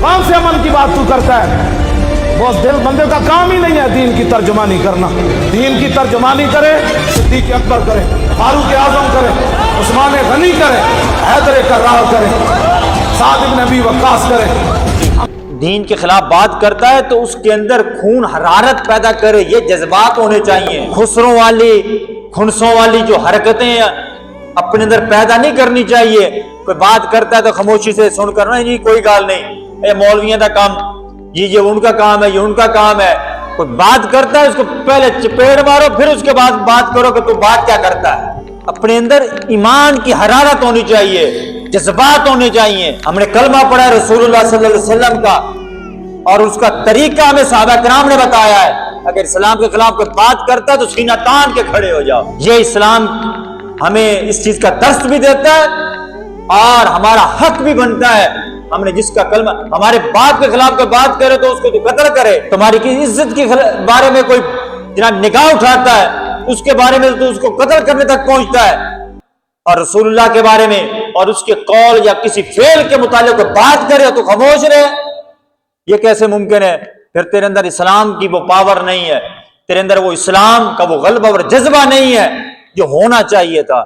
कौन से अमन की बात तू करता है? वो दिल बंदे का काम ही नहीं है दीन की तर्जुमानी करना। दीन की तर्जुमानी करे, सिद्दीक अकबर करे, फारूक आजम करे, उस्मान गनी करे, हैदर कर्रार करे, साद इब्न अबी वक्कास करे। दीन के खिलाफ बात करता है तो उसके अंदर खून हरारत पैदा करे, ये जज्बात होने चाहिए। खुसरों वाली खुनसों वाली जो हरकतें अपने अंदर पैदा नहीं करनी चाहिए। कोई बात करता है तो खामोशी से सुनकर नहीं जी कोई गाल नहीं, ये मौलवियों का काम, जी ये उनका काम है, ये उनका काम है। कोई बात करता है उसको पहले चपेड़ मारो, फिर उसके बाद बात करो कि तू बात क्या करता है। अपने अंदर ईमान की हरारत होनी चाहिए, जज्बात होने चाहिए। हमने कलमा पढ़ा है रसूलुल्लाह सल्लल्लाहु अलैहि वसल्लम का, और उसका तरीका हमें सहाबा किराम ने बताया है। अगर इस्लाम के खिलाफ कोई बात करता है तो सीना तान के खड़े हो जाओ। ये इस्लाम हमें इस चीज का दर्श भी देता है और हमारा हक भी बनता है। हमने जिसका कलमा हमारे बाप के खिलाफ कोई बात करे तो उसको तो कत्ल करे। तुम्हारी की इज्जत के बारे में कोई जनाब निगाह उठाता है, उसके बारे में तो उसको कत्ल करने तक पहुंचता है। और रसूलुल्लाह के बारे में और उसके कौल या किसी फेल के मुतालिक कोई बात करे तो खामोश रहे, ये कैसे मुमकिन है? फिर तेरे अंदर इस्लाम की वो पावर नहीं है, तेरे अंदर वो इस्लाम का वो गलबा और जज्बा नहीं है जो होना चाहिए था।